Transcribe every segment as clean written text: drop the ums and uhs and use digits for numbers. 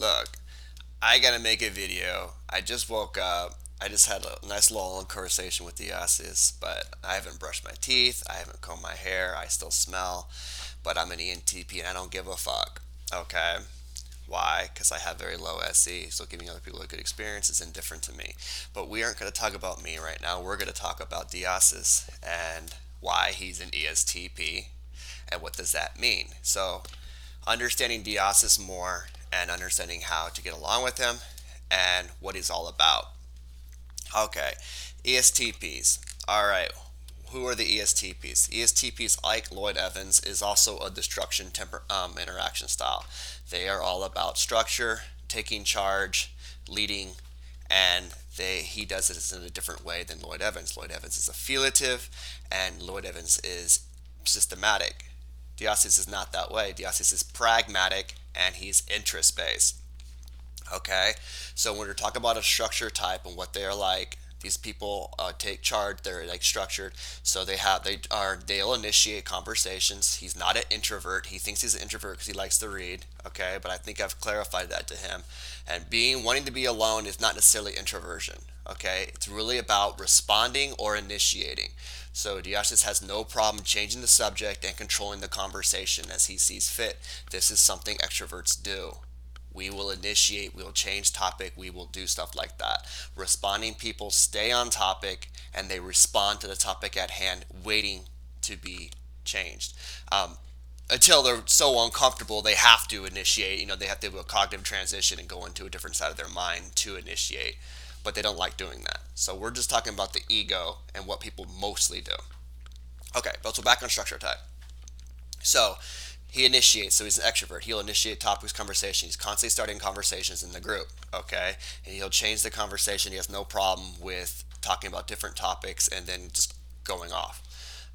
look, I gotta make a video. I just woke up. I just had a nice long conversation with Diasis, but I haven't brushed my teeth. I haven't combed my hair. I still smell, but I'm an ENTP and I don't give a fuck. Okay? Why? Because I have very low SE, so giving other people a good experience is indifferent to me. But we aren't going to talk about me right now. We're going to talk about Diasis and why he's an ESTP and what does that mean. So, understanding Diasis more and understanding how to get along with him and what he's all about. Okay, ESTPs. All right, who are the ESTPs? ESTPs, like Lloyd Evans, is also a destruction interaction style. They are all about structure, taking charge, leading, and he does it in a different way than Lloyd Evans. Lloyd Evans is affiliative, and Lloyd Evans is systematic. Diasis is not that way. Diasis is pragmatic, and he's interest based. Okay, so when we're talking about a structure type and what they are like, these people take charge. They're like structured, so they'll initiate conversations. He's not an introvert. He thinks he's an introvert because he likes to read. Okay, but I think I've clarified that to him. And wanting to be alone is not necessarily introversion. Okay, it's really about responding or initiating. So Diasiss has no problem changing the subject and controlling the conversation as he sees fit. This is something extroverts do. We will initiate, we will change topic, we will do stuff like that. Responding people stay on topic and they respond to the topic at hand, waiting to be changed. Until they're so uncomfortable, they have to initiate. They have to do a cognitive transition and go into a different side of their mind to initiate. But they don't like doing that. So we're just talking about the ego and what people mostly do. Okay, but so back on structure type. So he initiates, so he's an extrovert. He'll initiate topics, conversation. He's constantly starting conversations in the group, okay? And he'll change the conversation. He has no problem with talking about different topics and then just going off,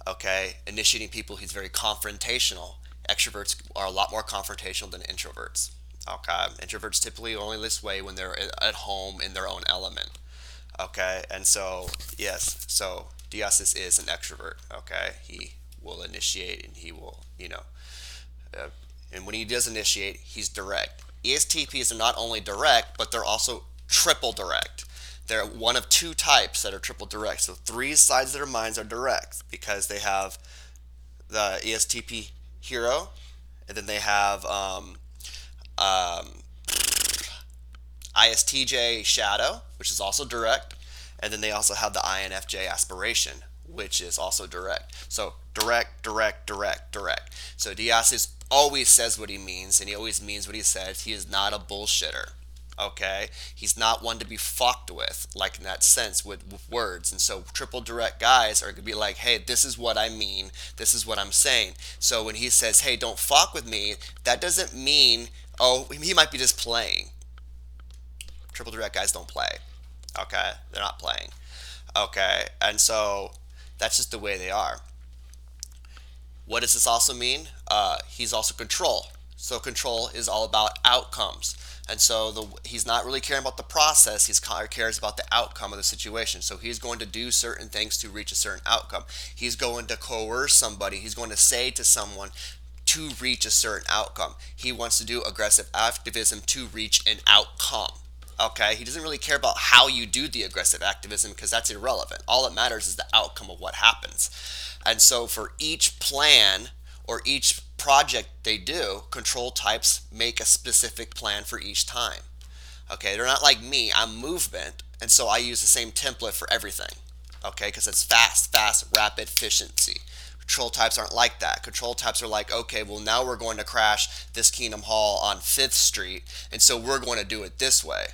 okay? Initiating people, he's very confrontational. Extroverts are a lot more confrontational than introverts, okay? Introverts typically only this way when they're at home in their own element, okay? And so, yes, so Diasis is an extrovert, okay? He will initiate and he will, and when he does initiate, he's direct. ESTPs are not only direct, but they're also triple direct. They're one of two types that are triple direct. So three sides of their minds are direct because they have the ESTP hero, and then they have ISTJ shadow, which is also direct, and then they also have the INFJ aspiration, which is also direct. So direct, direct, direct, direct. So Diasis always says what he means, and he always means what he says. He is not a bullshitter. Okay, he's not one to be fucked with, like in that sense with words. And so triple direct guys are gonna be like, hey, this is what I mean, this is what I'm saying. So when he says, hey, don't fuck with me, that doesn't mean, oh, he might be just playing. Triple direct guys don't play. Okay, they're not playing. Okay, and so that's just the way they are. What does this also mean? He's also control. So control is all about outcomes. And so he's not really caring about the process, he cares about the outcome of the situation. So he's going to do certain things to reach a certain outcome. He's going to coerce somebody, he's going to say to someone to reach a certain outcome. He wants to do aggressive activism to reach an outcome. Okay, he doesn't really care about how you do the aggressive activism because that's irrelevant. All that matters is the outcome of what happens. And so for each plan or each project they do, control types make a specific plan for each time. Okay, they're not like me. I'm movement, and so I use the same template for everything. Okay, because it's fast, rapid, efficiency. Control types aren't like that. Control types are like, okay, well now we're going to crash this Kingdom Hall on 5th Street, and so we're going to do it this way.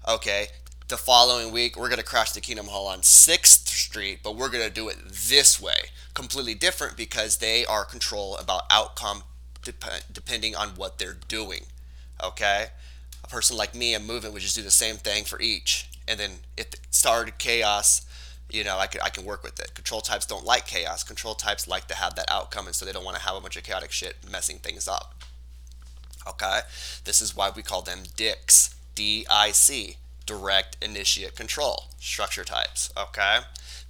Okay, the following week we're going to crash the Kingdom Hall on 6th Street, but we're going to do it this way. Completely different because they are control about outcome depending on what they're doing. Okay, a person like me, a movement, would just do the same thing for each, and then if it started chaos, I can work with it. Control types don't like chaos. Control types like to have that outcome, and so they don't want to have a bunch of chaotic shit messing things up. Okay, this is why we call them DICs. DIC, direct initiate control, structure types. Okay,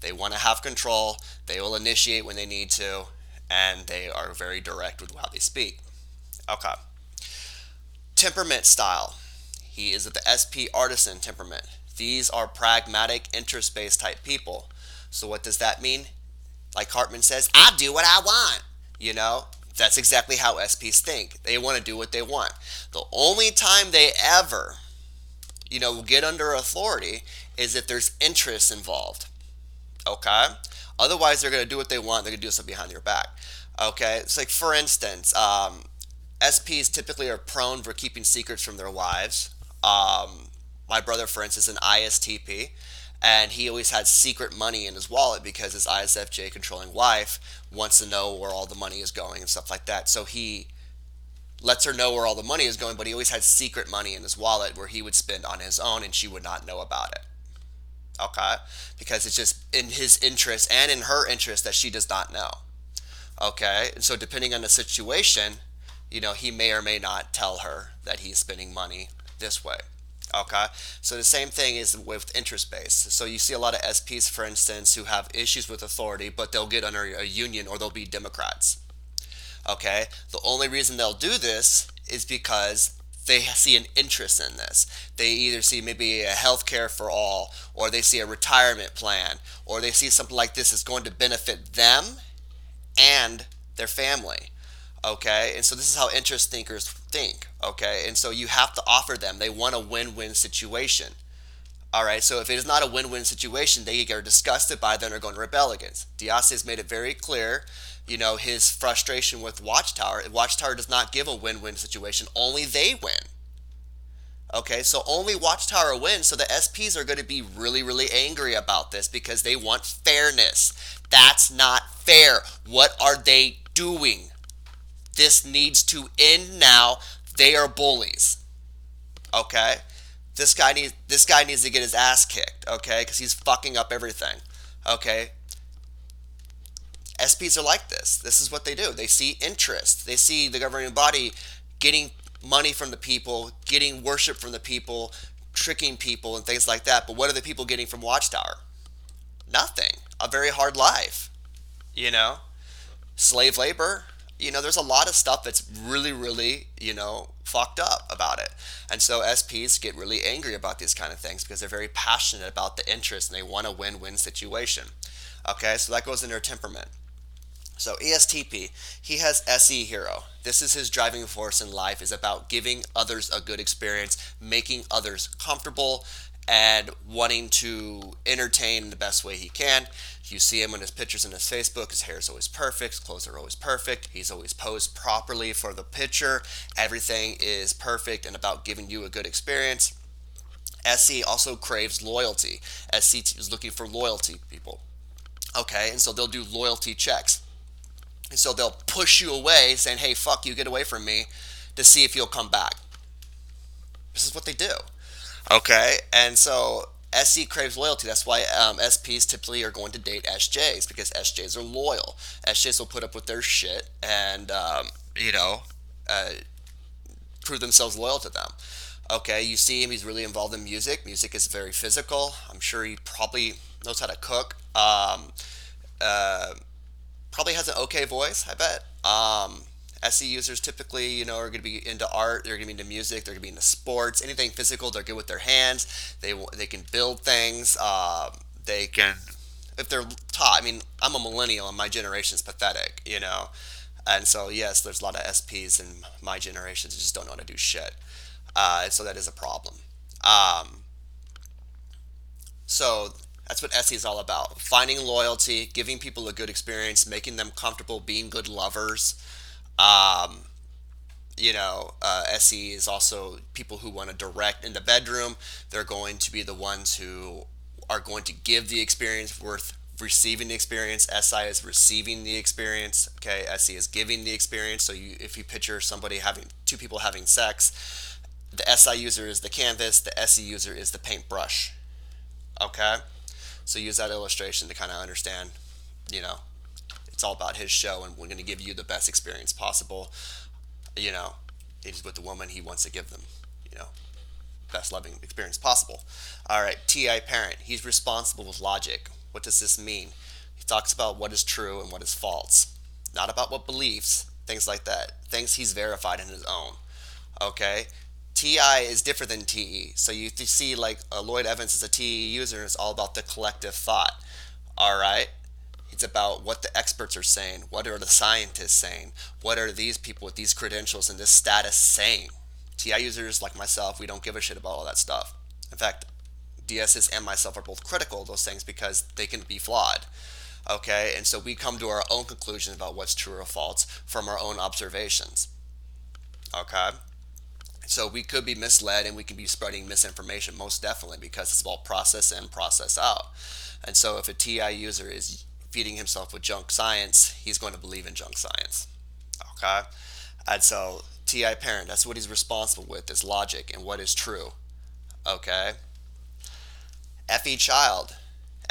they want to have control, they will initiate when they need to, and they are very direct with how they speak. Okay, temperament style. He is of the SP artisan temperament. These are pragmatic, interest-based type people. So what does that mean? Like Hartman says, I do what I want. You know, that's exactly how SPs think. They want to do what they want. The only time they ever, get under authority is if there's interest involved. Okay? Otherwise, they're going to do what they want. They're going to do something behind your back. Okay? It's like, for instance, SPs typically are prone for keeping secrets from their wives. My brother, for instance, is an ISTP, and he always had secret money in his wallet because his ISFJ controlling wife wants to know where all the money is going and stuff like that. So he lets her know where all the money is going, but he always had secret money in his wallet where he would spend on his own and she would not know about it. Okay? Because it's just in his interest and in her interest that she does not know. Okay? And so depending on the situation, he may or may not tell her that he's spending money this way. Okay? So the same thing is with interest based. So you see a lot of SPs, for instance, who have issues with authority, but they'll get under a union or they'll be Democrats. Okay? The only reason they'll do this is because they see an interest in this. They either see maybe a health care for all, or they see a retirement plan, or they see something like this is going to benefit them and their family. Okay, and so this is how interest thinkers think. Okay, and so you have to offer them. They want a win-win situation. All right, so if it is not a win-win situation, they get disgusted by it, then are going to rebel against. Diasis made it very clear, his frustration with Watchtower. Watchtower does not give a win-win situation. Only they win. Okay, so only Watchtower wins, so the SPs are going to be really, really angry about this because they want fairness. That's not fair. What are they doing? This needs to end now. They are bullies. Okay? This guy needs to get his ass kicked, okay? Because he's fucking up everything. Okay? SPs are like this. This is what they do. They see interest. They see the governing body getting money from the people, getting worship from the people, tricking people and things like that. But what are the people getting from Watchtower? Nothing. A very hard life. Slave labor. There's a lot of stuff that's really, really, fucked up about it. And so SPs get really angry about these kind of things because they're very passionate about the interest and they want a win-win situation. Okay, so that goes in their temperament. So ESTP, he has SE hero. This is his driving force in life, is about giving others a good experience, making others comfortable, and wanting to entertain in the best way he can. You see him in his pictures in his Facebook. His hair is always perfect. His clothes are always perfect. He's always posed properly for the picture. Everything is perfect and about giving you a good experience. SE also craves loyalty. SE is looking for loyalty people. Okay, and so they'll do loyalty checks. And so they'll push you away saying, hey, fuck you, get away from me, to see if you'll come back. This is what they do. Okay, and so SE craves loyalty. That's why SPs typically are going to date SJs because SJs are loyal. SJs will put up with their shit and, prove themselves loyal to them. Okay, you see him, he's really involved in music. Music is very physical. I'm sure he probably knows how to cook. Probably has an okay voice, I bet. SE users typically, are going to be into art. They're going to be into music. They're going to be into sports. Anything physical, they're good with their hands. They can build things. They can, if they're taught. I mean, I'm a millennial, and my generation's pathetic, And so yes, there's a lot of SPs in my generation that just don't know how to do shit. So that is a problem. So that's what SE is all about. Finding loyalty, giving people a good experience, making them comfortable, being good lovers. SE is also people who want to direct in the bedroom. They're going to be the ones who are going to give the experience worth receiving the experience. SI is receiving the experience. Okay, SE is giving the experience. So if you picture two people having sex, the SI user is the canvas, the SE user is the paintbrush. Okay, so use that illustration to kind of understand, it's all about his show, and we're going to give you the best experience possible. He's with the woman he wants to give them, best loving experience possible. All right, TI parent. He's responsible with logic. What does this mean? He talks about what is true and what is false, not about what beliefs, things like that. Things he's verified in his own. Okay, TI is different than TE. So you see, like Lloyd Evans is a TE user, and it's all about the collective thought. All right. It's about what the experts are saying. What are the scientists saying? What are these people with these credentials and this status saying? TI users like myself, we don't give a shit about all that stuff. In fact, Diasiss and myself are both critical of those things because they can be flawed. Okay, and so we come to our own conclusions about what's true or false from our own observations. Okay, so we could be misled and we can be spreading misinformation, most definitely, because it's about process in, process out. And so if a TI user is feeding himself with junk science, he's going to believe in junk science. Okay, and so TI parent, that's what he's responsible with, is logic and what is true. Okay, FE child.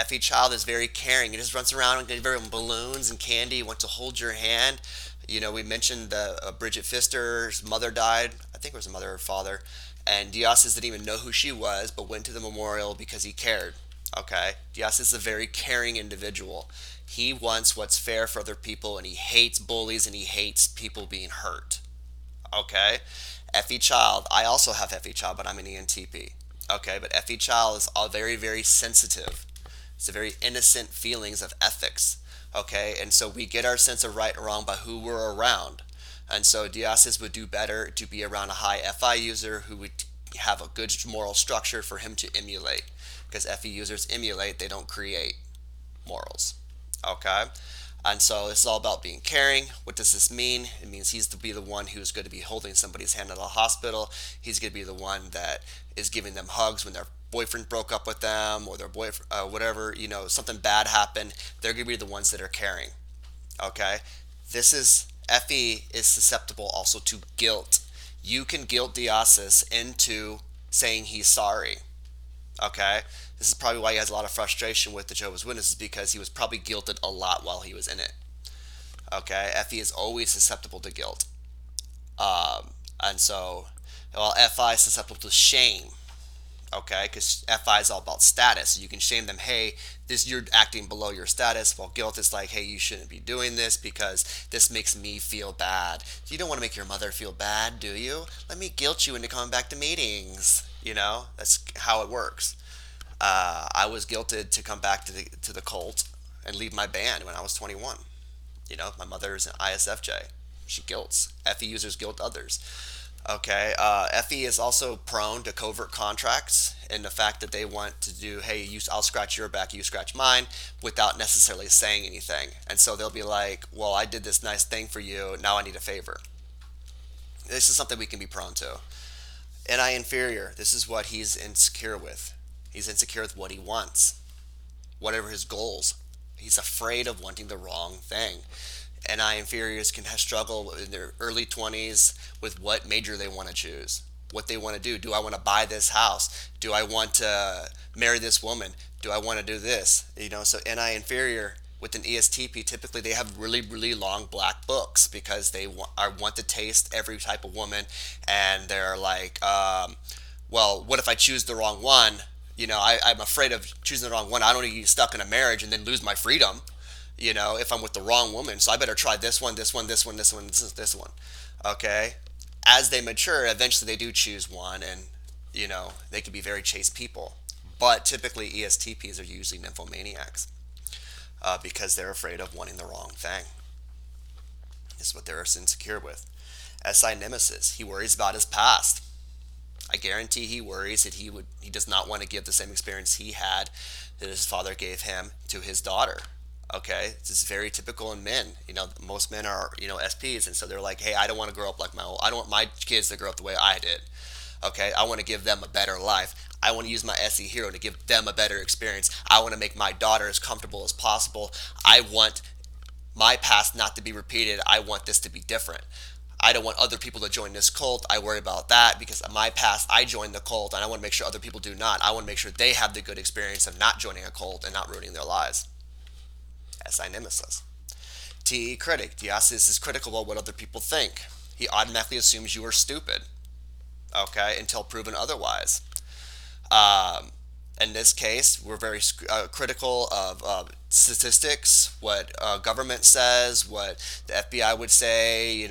FE child is very caring. He just runs around and gives everyone balloons and candy, wants to hold your hand. You know, we mentioned Bridget Pfister's mother died. I think it was a mother or father. And Diasis didn't even know who she was, but went to the memorial because he cared. Okay? Diasis is a very caring individual. He wants what's fair for other people, and he hates bullies, and he hates people being hurt. Okay? FE child. I also have FE child, but I'm an ENTP. Okay, but FE child is all very, very sensitive. It's a very innocent feelings of ethics. Okay, and so we get our sense of right and wrong by who we're around. And so Diasis would do better to be around a high FI user who would have a good moral structure for him to emulate. Because FE users emulate, they don't create morals. Okay? And so it's all about being caring. What does this mean? It means he's to be the one who's going to be holding somebody's hand at the hospital. He's going to be the one that is giving them hugs when their boyfriend broke up with them, or their boyfriend, whatever, something bad happened. They're going to be the ones that are caring. Okay? This is, FE is susceptible also to guilt. You can guilt Diasis into saying he's sorry. Okay? This is probably why he has a lot of frustration with the Jehovah's Witnesses, because he was probably guilted a lot while he was in it. Okay? FE is always susceptible to guilt. And so, well, FI is susceptible to shame. Okay? Because FI is all about status. So you can shame them, hey, you're acting below your status. While guilt is like, hey, you shouldn't be doing this because this makes me feel bad. You don't want to make your mother feel bad, do you? Let me guilt you into coming back to meetings. That's how it works. I was guilted to come back to the cult and leave my band when I was 21. My mother's an ISFJ. She guilts. FE users guilt others. Okay. FE is also prone to covert contracts, in the fact that they want to do, hey, I'll scratch your back, you scratch mine, without necessarily saying anything. And so they'll be like, well, I did this nice thing for you, now I need a favor. This is something we can be prone to. NI inferior, this is what he's insecure with. He's insecure with what he wants, whatever his goals. He's afraid of wanting the wrong thing. NI inferiors can struggle in their early 20s with what major they want to choose, what they want to do. Do I want to buy this house? Do I want to marry this woman? Do I want to do this? So NI inferior with an ESTP, typically they have really, really long black books because they want to taste every type of woman, and they're like, well, what if I choose the wrong one? I'm afraid of choosing the wrong one. I don't want to get stuck in a marriage and then lose my freedom, if I'm with the wrong woman. So I better try this one, this one, this one, this one, this one. Okay? As they mature, eventually they do choose one, and, they can be very chaste people. But typically ESTPs are usually nymphomaniacs because they're afraid of wanting the wrong thing. This is what they're insecure with. SI nemesis, he worries about his past. I guarantee he worries that he does not want to give the same experience he had that his father gave him to his daughter. Okay, this is very typical in men. Most men are SPs, and so they're like, hey, I don't want to grow up like I don't want my kids to grow up the way I did. Okay, I want to give them a better life. I want to use my SE hero to give them a better experience. I want to make my daughter as comfortable as possible. I want my past not to be repeated. I want this to be different. I don't want other people to join this cult. I worry about that because of my past, I joined the cult, and I want to make sure other people do not. I want to make sure they have the good experience of not joining a cult and not ruining their lives. SI nemesis. TE critic. Diasis is critical about what other people think. He automatically assumes you are stupid. Okay, until proven otherwise. In this case, we're very critical of statistics, what government says, what the FBI would say,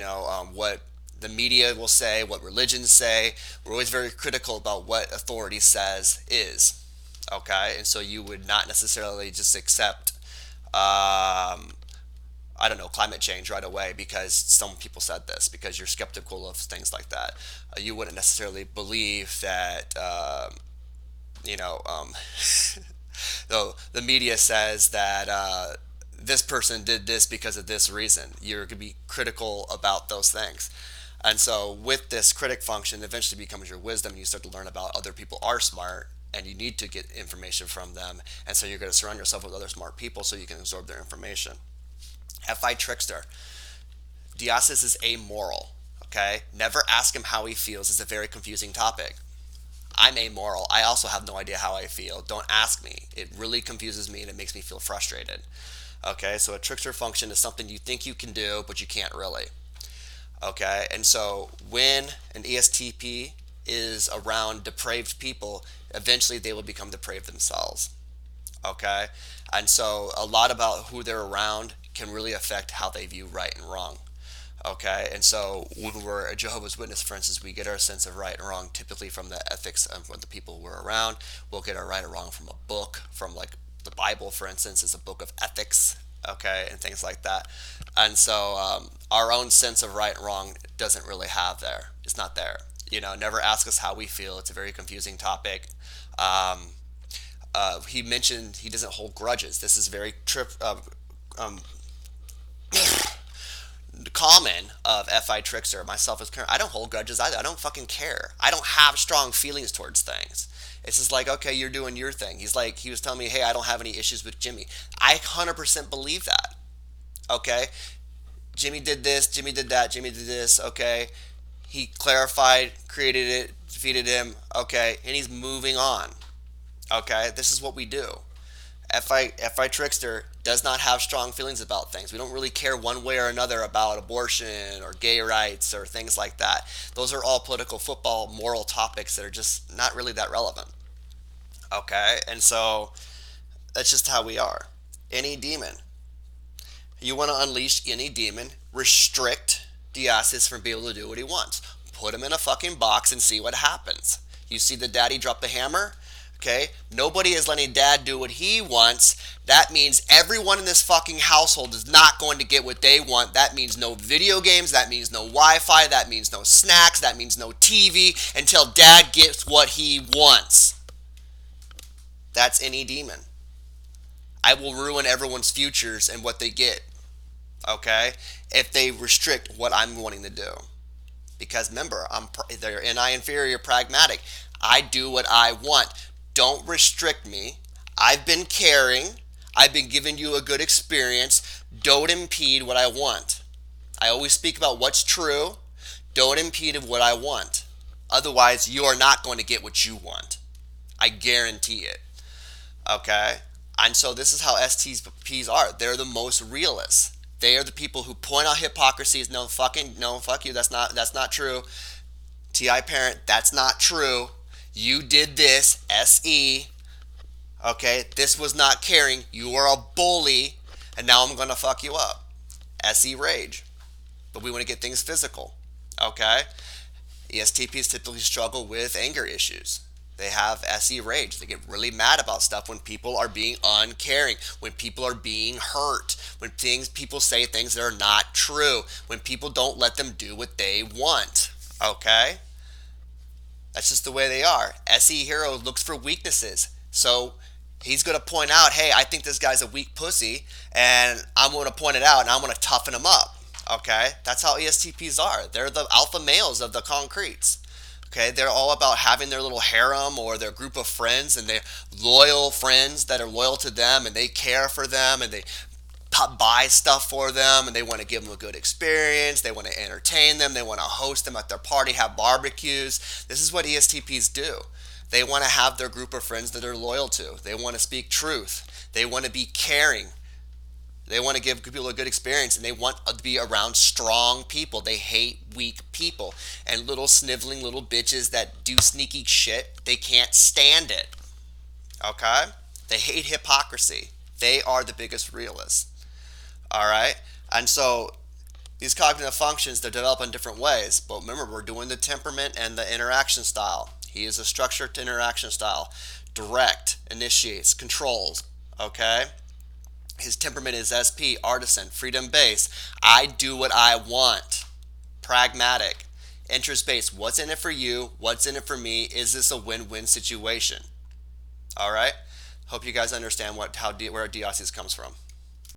what the media will say, what religions say. We're always very critical about what authority says is. Okay, and so you would not necessarily just accept, I don't know, climate change right away because some people said this, because you're skeptical of things like that. You wouldn't necessarily believe that, you know, though the media says that this person did this because of this reason. You're going to be critical about those things. And so with this critic function, eventually becomes your wisdom, and you start to learn about other people are smart and you need to get information from them. And so you're going to surround yourself with other smart people so you can absorb their information. FI Trickster. Diasis is amoral. Okay? Never ask him how he feels. It's a very confusing topic. I'm amoral. I also have no idea how I feel. Don't ask me. It really confuses me and it makes me feel frustrated. Okay, so a trickster function is something you think you can do, but you can't really. Okay, and so when an ESTP is around depraved people, eventually they will become depraved themselves. Okay, and so a lot about who they're around can really affect how they view right and wrong. Okay, and so when we're a Jehovah's Witness, for instance, we get our sense of right and wrong typically from the ethics of what the people we're around. We'll get our right or wrong from a book, from like the Bible, for instance, is a book of ethics, okay, and things like that. And so our own sense of right and wrong doesn't really have there. It's not there. You know, never ask us how we feel. It's a very confusing topic. He mentioned he doesn't hold grudges. This is very common of FI Trickster, myself as current. I don't hold grudges. I don't fucking care. I don't have strong feelings towards things. It's just like, okay, you're doing your thing. He was telling me, hey, I don't have any issues with Jimmy. I 100% believe that. Okay? Jimmy did this, Jimmy did that, Jimmy did this, okay? He clarified, created it, defeated him, okay? And he's moving on. Okay? This is what we do. FI Trickster does not have strong feelings about things. We don't really care one way or another about abortion or gay rights or things like that. Those are all political, football, moral topics that are just not really that relevant. Okay? And so that's just how we are. Any demon. You want to unleash any demon, restrict Diasis from being able to do what he wants. Put him in a fucking box and see what happens. You see the daddy drop the hammer? Okay, nobody is letting dad do what he wants. That means everyone in this fucking household is not going to get what they want. That means no video games. That means no Wi-Fi. That means no snacks. That means no TV until dad gets what he wants. That's any demon. I will ruin everyone's futures and what they get. Okay, if they restrict what I'm wanting to do. Because remember, they're NI inferior, pragmatic. I do what I want. Don't restrict me. I've been caring. I've been giving you a good experience. Don't impede what I want. I always speak about what's true. Don't impede what I want. Otherwise, you are not going to get what you want. I guarantee it. Okay? And so this is how STPs are. They're the most realists. They are the people who point out hypocrisies. No, fuck you. That's not true. TI parent, that's not true. You did this, SE. Okay, this was not caring. You are a bully, and now I'm going to fuck you up. SE rage. But we want to get things physical. Okay? ESTPs typically struggle with anger issues. They have SE rage. They get really mad about stuff when people are being uncaring, when people are being hurt, when people say things that are not true, when people don't let them do what they want. Okay? That's just the way they are. SE hero looks for weaknesses. So he's going to point out, hey, I think this guy's a weak pussy, and I'm going to point it out, and I'm going to toughen him up. Okay? That's how ESTPs are. They're the alpha males of the concretes. Okay? They're all about having their little harem or their group of friends, and they're loyal friends that are loyal to them, and they care for them, and they buy stuff for them, and they want to give them a good experience. They want to entertain them. They want to host them at their party, have barbecues. This is what ESTPs do. They want to have their group of friends that they're loyal to. They want to speak truth. They want to be caring. They want to give people a good experience, and they want to be around strong people. They hate weak people and little sniveling little bitches that do sneaky shit. They can't stand it. Okay? They hate hypocrisy. They are the biggest realists. All right? And so These cognitive functions, they're developed in different ways, but remember, we're doing the temperament and the interaction style. He is a structured interaction style. Direct, initiates, controls, okay? His temperament is SP, artisan, freedom-based. I do what I want. Pragmatic. Interest-based. What's in it for you? What's in it for me? Is this a win-win situation? All right? Hope you guys understand where Diasis comes from.